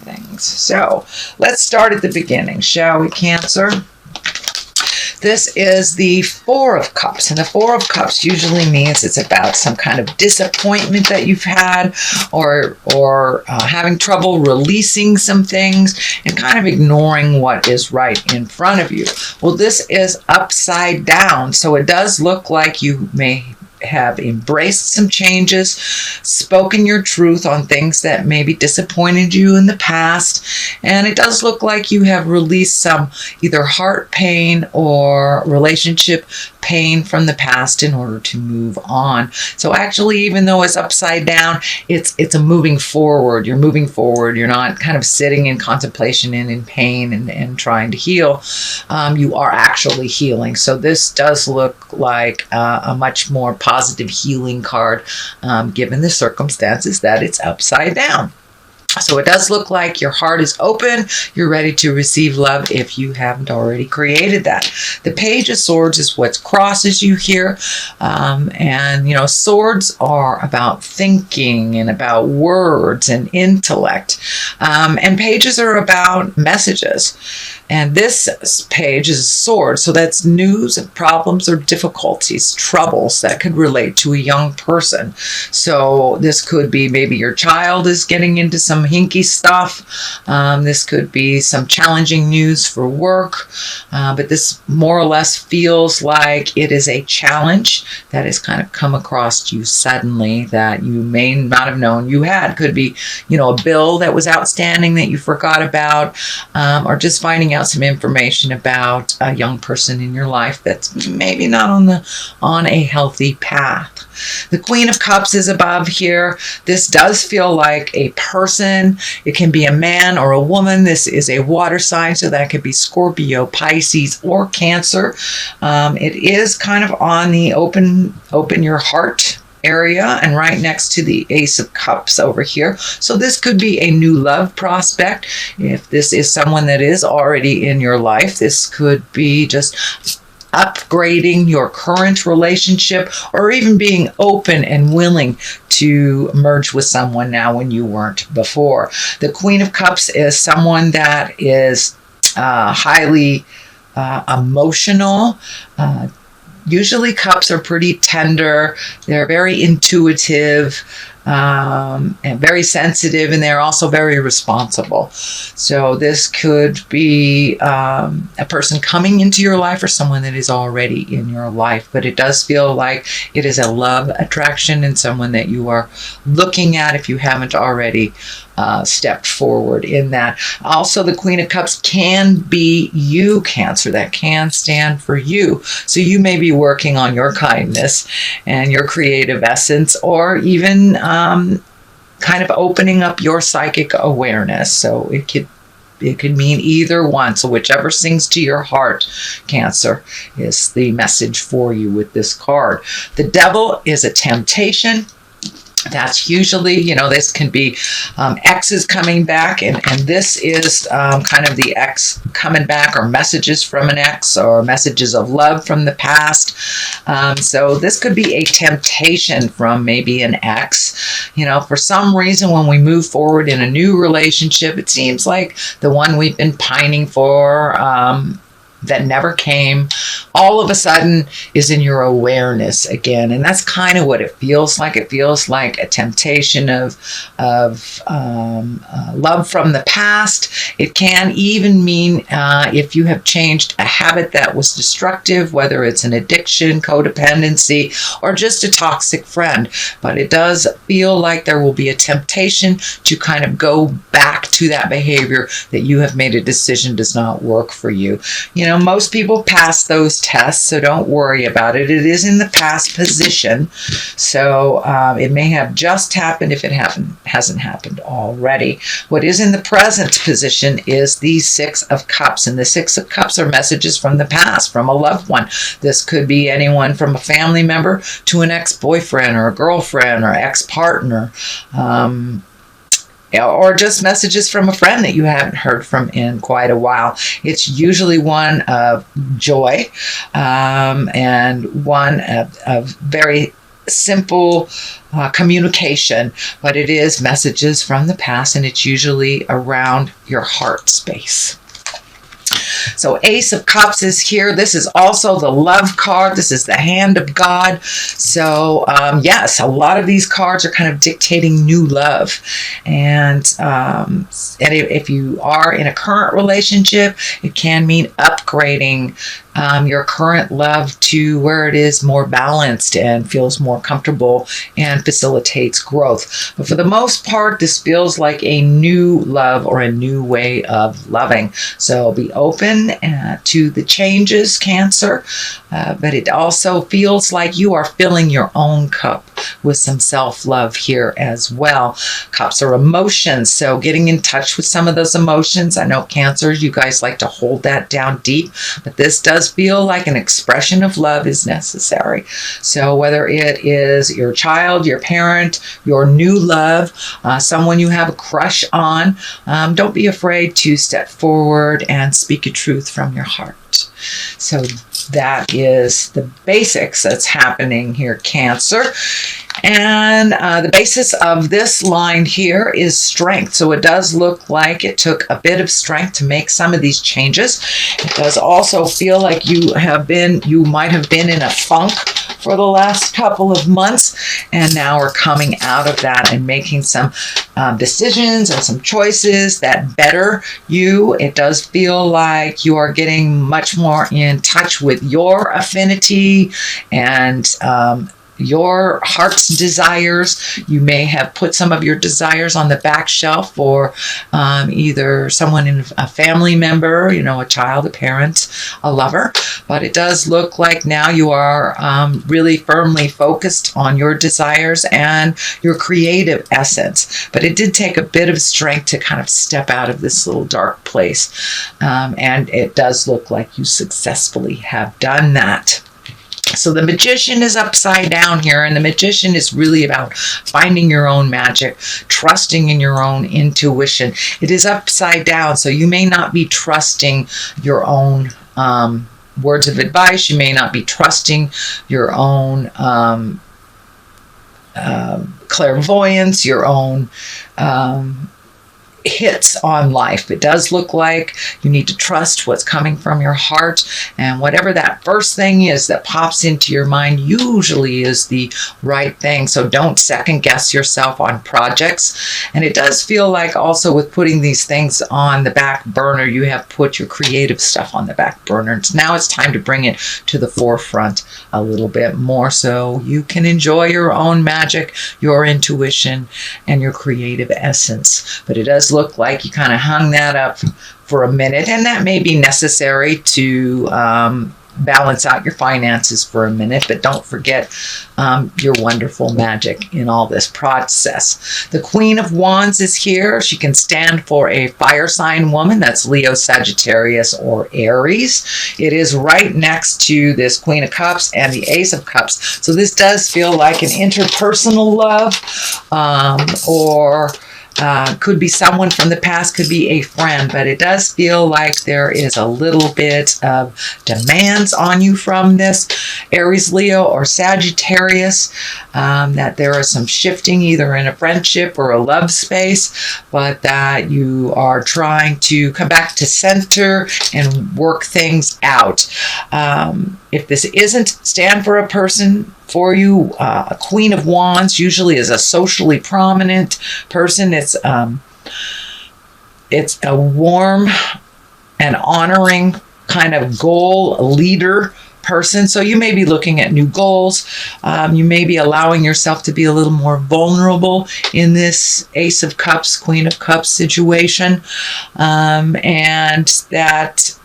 things. So let's start at the beginning, shall we, Cancer? This is the Four of Cups, and the Four of Cups usually means it's about some kind of disappointment that you've had, or having trouble releasing some things and kind of ignoring what is right in front of you. Well, this is upside down, so it does look like you may have embraced some changes, spoken your truth on things that maybe disappointed you in the past, and it does look like you have released some either heart pain or relationship pain from the past in order to move on. So actually, even though it's upside down, it's a moving forward. You're moving forward. You're not kind of sitting in contemplation and in pain and trying to heal. You are actually healing. So this does look like a much more positive healing card, given the circumstances that it's upside down. So it does look like your heart is open. You're ready to receive love if you haven't already created that. The Page of Swords is what crosses you here. And, you know, swords are about thinking and about words and intellect. And pages are about messages. And this page is a sword, so that's news of problems or difficulties, troubles that could relate to a young person. So this could be maybe your child is getting into some hinky stuff. This could be some challenging news for work. But this more or less feels like it is a challenge that has kind of come across you suddenly that you may not have known you had. Could be, you know, a bill that was outstanding that you forgot about, or just finding out some information about a young person in your life that's maybe not on a healthy path. The Queen of Cups is above here. This does feel like a person. It can be a man or a woman. This is a water sign, so that could be Scorpio, Pisces, or Cancer. It is kind of on the open your heart area and right next to the Ace of Cups over here. So this could be a new love prospect. If this is someone that is already in your life, this could be just upgrading your current relationship, or even being open and willing to merge with someone now when you weren't before. The Queen of Cups is someone that is highly emotional. Usually cups are pretty tender. They're very intuitive and very sensitive, and they're also very responsible. So this could be a person coming into your life or someone that is already in your life. But it does feel like it is a love attraction and someone that you are looking at if you haven't already stepped forward in that. Also, the Queen of Cups can be you, Cancer. That can stand for you. So you may be working on your kindness and your creative essence, or even kind of opening up your psychic awareness. So it could mean either one. So whichever sings to your heart, Cancer, is the message for you with this card. The Devil is a temptation. That's usually, you know, this can be exes coming back, and this is kind of the ex coming back, or messages from an ex, or messages of love from the past. So this could be a temptation from maybe an ex. You know, for some reason, when we move forward in a new relationship, it seems like the one we've been pining for, that never came, all of a sudden is in your awareness again. And that's kind of what it feels like. It feels like a temptation of love from the past. It can even mean if you have changed a habit that was destructive, whether it's an addiction, codependency, or just a toxic friend. But it does feel like there will be a temptation to kind of go back to that behavior that you have made a decision does not work for you. You know, most people pass those tests, so don't worry about it. It is in the past position, so it may have just happened if it hasn't happened already. What is in the present position is the Six of Cups, and the Six of Cups are messages from the past, from a loved one. This could be anyone from a family member to an ex-boyfriend or a girlfriend or ex-partner. Or just messages from a friend that you haven't heard from in quite a while. It's usually one of joy and one of very simple communication, but it is messages from the past, and it's usually around your heart space. So Ace of Cups is here. This is also the love card. This is the hand of God. So yes, a lot of these cards are kind of dictating new love. And if you are in a current relationship, it can mean upgrading your current love to where it is more balanced and feels more comfortable and facilitates growth. But for the most part, this feels like a new love or a new way of loving. So be open to the changes, Cancer, but it also feels like you are filling your own cup with some self-love here as well. Cups are emotions, so getting in touch with some of those emotions. I know Cancers, you guys like to hold that down deep, but this does feel like an expression of love is necessary. So whether it is your child, your parent, your new love, someone you have a crush on, don't be afraid to step forward and speak a truth from your heart. So that is the basics that's happening here, Cancer. And the basis of this line here is strength. So it does look like it took a bit of strength to make some of these changes. It does also feel like you might have been in a funk for the last couple of months, and now we're coming out of that and making some decisions and some choices that better you. It does feel like you are getting much more in touch with your affinity and your heart's desires. You may have put some of your desires on the back shelf for either someone in a family member, a child, a parent, a lover. But it does look like now you are really firmly focused on your desires and your creative essence. But it did take a bit of strength to kind of step out of this little dark place. And it does look like you successfully have done that. So the Magician is upside down here, and the Magician is really about finding your own magic, trusting in your own intuition. It is upside down, so you may not be trusting your own words of advice. You may not be trusting your own clairvoyance, your own hits on life. It does look like you need to trust what's coming from your heart, and whatever that first thing is that pops into your mind usually is the right thing. So don't second guess yourself on projects. And it does feel like also with putting these things on the back burner, you have put your creative stuff on the back burner. Now it's time to bring it to the forefront a little bit more so you can enjoy your own magic, your intuition, and your creative essence. But it does look like you kind of hung that up for a minute, and that may be necessary to balance out your finances for a minute, but don't forget your wonderful magic in all this process. The Queen of Wands is here. She can stand for a fire sign woman. That's Leo, Sagittarius, or Aries. It is right next to this Queen of Cups and the Ace of Cups. So this does feel like an interpersonal love, or could be someone from the past, could be a friend, but it does feel like there is a little bit of demands on you from this Aries, Leo, or Sagittarius, that there is some shifting either in a friendship or a love space, but that you are trying to come back to center and work things out. If this isn't stand for a person for you, a Queen of Wands usually is a socially prominent person. It's a warm and honoring kind of goal leader person. So you may be looking at new goals. You may be allowing yourself to be a little more vulnerable in this Ace of Cups, Queen of Cups situation. And that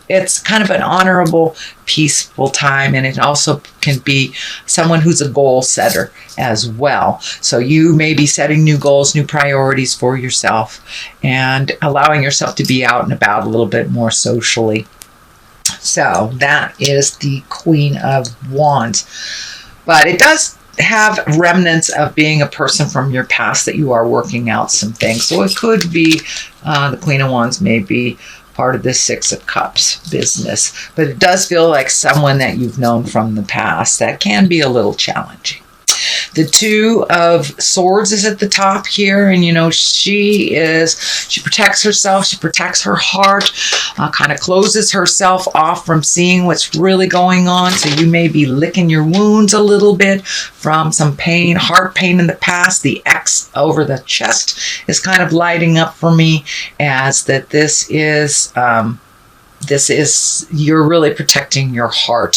it's kind of an honorable, peaceful time, and it also can be someone who's a goal setter as well. So you may be setting new goals, new priorities for yourself, and allowing yourself to be out and about a little bit more socially. So that is the Queen of Wands. But it does have remnants of being a person from your past that you are working out some things. So it could be the Queen of Wands may be part of this Six of Cups business. But it does feel like someone that you've known from the past. That can be a little challenging. The Two of Swords is at the top here, and she protects herself, she protects her heart, kind of closes herself off from seeing what's really going on. So you may be licking your wounds a little bit from some pain, heart pain in the past. The X over the chest is kind of lighting up for me as that this is you're really protecting your heart.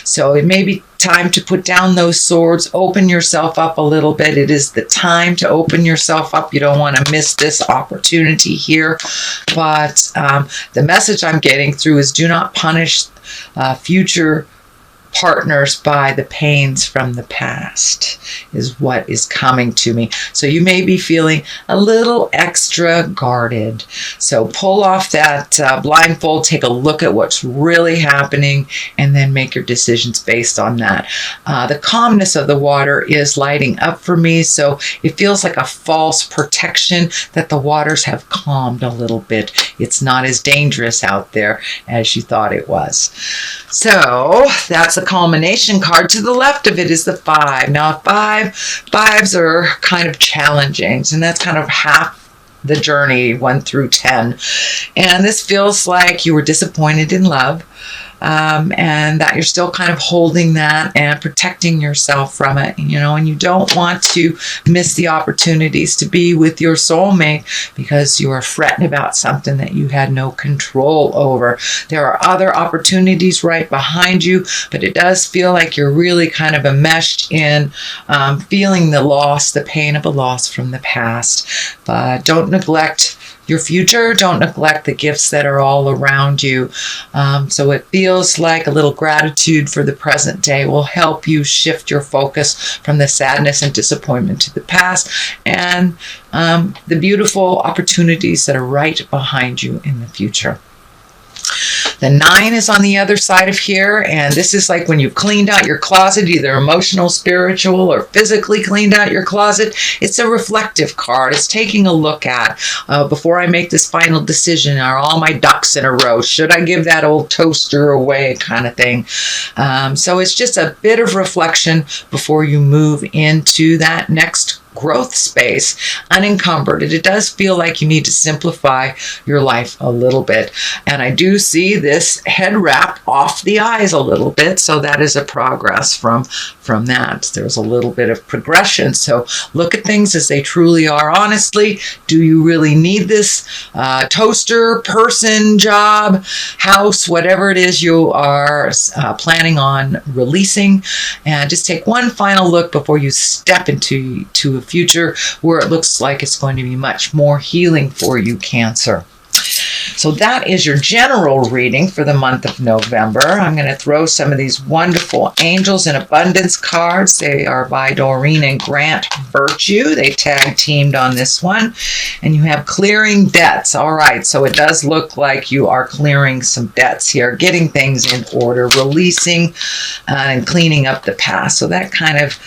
So it may be time to put down those swords, open yourself up a little bit. It is the time to open yourself up. You don't want to miss this opportunity here. But the message I'm getting through is do not punish future partners by the pains from the past is what is coming to me. So you may be feeling a little extra guarded. So pull off that blindfold, take a look at what's really happening, and then make your decisions based on that. The calmness of the water is lighting up for me. So it feels like a false protection that the waters have calmed a little bit. It's not as dangerous out there as you thought it was. So that's a culmination card. To the left of it is the 5. Now fives are kind of challenging, and that's kind of half the journey, 1 through 10. And this feels like you were disappointed in love. And that you're still kind of holding that and protecting yourself from it, and you don't want to miss the opportunities to be with your soulmate because you are fretting about something that you had no control over. There are other opportunities right behind you, but it does feel like you're really kind of enmeshed in feeling the loss, the pain of a loss from the past. But don't neglect your future. Don't neglect the gifts that are all around you. So it feels like a little gratitude for the present day will help you shift your focus from the sadness and disappointment to the past and the beautiful opportunities that are right behind you in the future. The 9 is on the other side of here, and this is like when you've cleaned out your closet, either emotional, spiritual, or physically cleaned out your closet. It's a reflective card. It's taking a look at, before I make this final decision, are all my ducks in a row? Should I give that old toaster away, kind of thing? So it's just a bit of reflection before you move into that next growth space, unencumbered. It does feel like you need to simplify your life a little bit. And I do see this head wrap off the eyes a little bit. So that is a progress from that. There's a little bit of progression. So look at things as they truly are. Honestly, do you really need this toaster, person, job, house, whatever it is you are planning on releasing? And just take one final look before you step into a future where it looks like it's going to be much more healing for you, Cancer. So that is your general reading for the month of November. I'm going to throw some of these wonderful Angels in Abundance cards. They are by Doreen and Grant Virtue. They tag teamed on this one. And you have Clearing Debts. All right, so it does look like you are clearing some debts here, getting things in order, releasing and cleaning up the past. So that kind of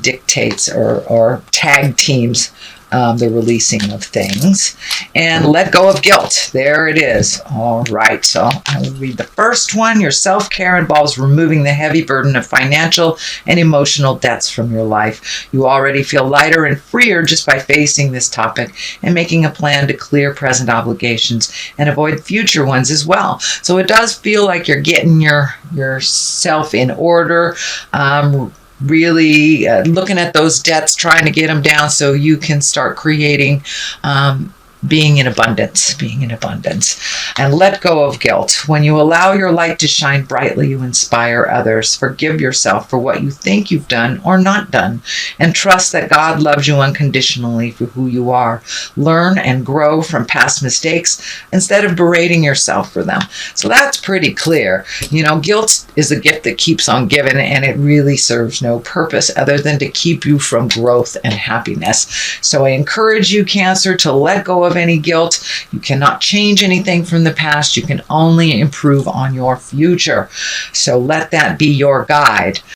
dictates or tag teams the releasing of things. And let go of guilt. There it is. All right, so I will read the first one. Your self-care involves removing the heavy burden of financial and emotional debts from your life. You already feel lighter and freer just by facing this topic and making a plan to clear present obligations and avoid future ones as well. So it does feel like you're getting yourself in order, really looking at those debts, trying to get them down so you can start creating being in abundance. And let go of guilt. When you allow your light to shine brightly, you inspire others. Forgive yourself for what you think you've done or not done, and trust that God loves you unconditionally for who you are. Learn and grow from past mistakes instead of berating yourself for them. So that's pretty clear. Guilt is a gift that keeps on giving, and it really serves no purpose other than to keep you from growth and happiness. So I encourage you, Cancer, to let go of any guilt. You cannot change anything from the past. You can only improve on your future. So let that be your guide.